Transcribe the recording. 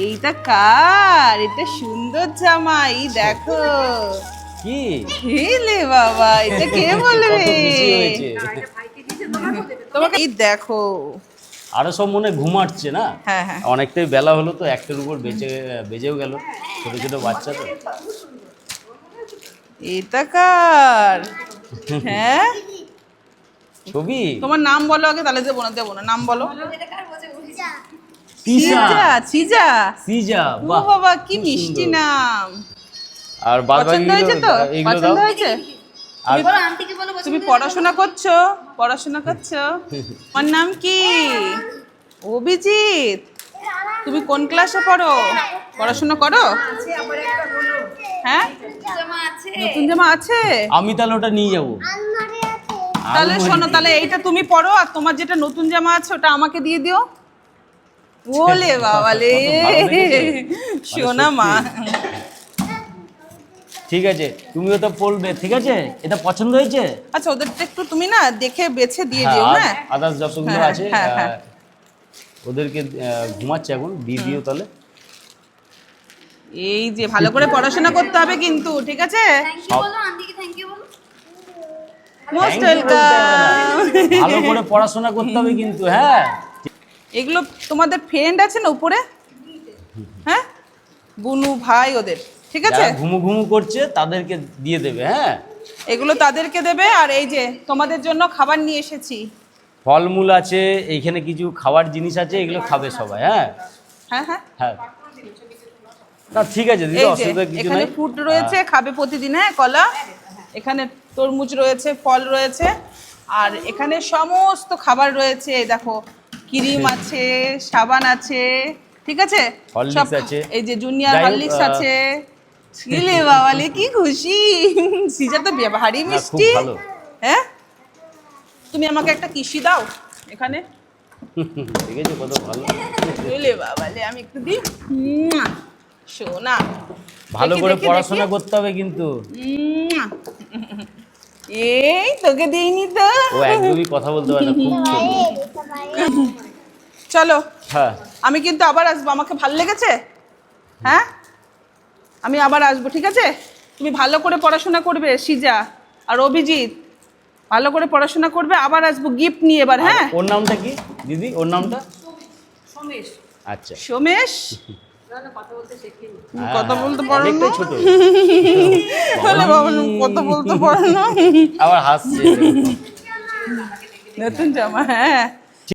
এইটা কার? এটা সুন্দর জামা, এই দেখো। কি হেলে বাবা, এটা কে বলবে? কত খুশি হয়েছে। তোমাকে এই দেখো। আরো সব মনে ঘুমাচ্ছে না? হ্যাঁ হ্যাঁ, অনেকটাই বেলা হলো তো, একটার উপর বেজেও গেল, ছোট ছোট বাচ্চা তো। এটা কার? হ্যাঁ, ছবি তোমার নাম বলো আগে, তাহলে দেবো না, দেবো না, নাম বলো। তিশা, সিজা, সিজা। সিজা, ও বাহ বাবা, কি খুব মিষ্টি সুন্দর। নাম। আর বাদ পছন্দ হয়েছে তো? এইগুলো পছন্দ দাও। হয়েছে? আর তুমি পড়াশোনা করছো? পড়াশোনা করছো? তোমার নাম কি? অভিজিৎ। তুমি কোন ক্লাসে পড়ো? পড়াশোনা করো? হ্যাঁ, নতুন জামা আছে। আমি তাহলে ওটা নিয়ে যাবো। তাহলে শোনো, তাহলে এইটা তুমি পড়ো, আর তোমার যেটা নতুন জামা আছে ওটা আমাকে দিয়ে দিও। ওলে বাবালে, কত ভালো দেখেছো? শোনা মা। ঠিক আছে, তুমিও তো পড়বে, ঠিক আছে? এটা পছন্দ হয়েছে? আচ্ছা, ওদেরটা একটু তুমি না দেখে বেছে দিয়ে দিও। হ্যাঁ, আদার্স যতগুলো হ্যাঁ, আছে হ্যাঁ, হ্যাঁ। ওদেরকে ঘুমাচ্ছে এখন, দিয়ে দিও তাহলে। এই যে ভালো করে পড়াশোনা করতে হবে কিন্তু, ঠিক আছে? মোস্ট Thank you বলতে হবে না। ওয়েলকাম। ভালো করে পড়াশোনা করতে হবে কিন্তু, হ্যাঁ। এগুলো তোমাদের ফ্রেন্ড আছে না উপরে? হ্যাঁ, বুনু ভাই ওদের, ঠিক আছে? যারা ঘুমু ঘুমু করছে তাদেরকে দিয়ে দেবে, হ্যাঁ। এগুলো তাদেরকে দেবে। আর এই যে তোমাদের জন্য খাবার নিয়ে এসেছি। ফলমূল আছে, এইখানে কিছু খাবার জিনিস আছে, এগুলো খাবে সবাই, হ্যাঁ। হ্যাঁ হ্যাঁ, হ্যাঁ, না ঠিক আছে দিদি, এই যে অসুবিধা কিছু এখানে নাই। ফ্রুট রয়েছে, খাবে প্রতিদিন। হ্যাঁ, কলা, এখানে তরমুজ রয়েছে, ফল রয়েছে, আর এখানে সমস্ত খাবার রয়েছে। এই দেখো, ক্রিম আছে, সাবান আছে, ঠিক আছে? হরলিক্স আছে। এই যে জুনিয়র যাই হোক, হরলিক্স আছে। ছিলে বাবালে, কি খুশি। সিজা তো ভারী না, খুব মিষ্টি। ভালো। হ্যাঁ, তুমি আমাকে একটা কিসি দাও এখানে। ঠিক আছে, কত ভালো। ছিলে বাবালে, আমি একটু দিই। শোনা, ভালো দেখি, করে দেখি, পড়াশোনা দেখি। করতে হবে কিন্তু। এই তোকে দিইনি তো। ও একদমই কথা বলতে পারে না, খুব ছোট। চলো, হ্যাঁ, আমি কিন্তু আবার আসবো, আমাকে ভাল লেগেছে। হ্যাঁ, আমি আবার আসবো, ঠিক আছে? তুমি ভালো করে পড়াশোনা করবে, সিজা আর অভিজিৎ, ভালো করে পড়াশোনা করবে। আবার আসবো গিফট নিয়ে এবার। আর হ্যাঁ, ওর নামটা কি দিদি? ওর নামটা আচ্ছা, সোমেশ। হ্যাঁ, কথা বলতে পারো না? অনেকটাই ছোট। বলে বাবা, কথা বলতে পারো না? আবার হাসছে। নতুন জামা, হ্যাঁ।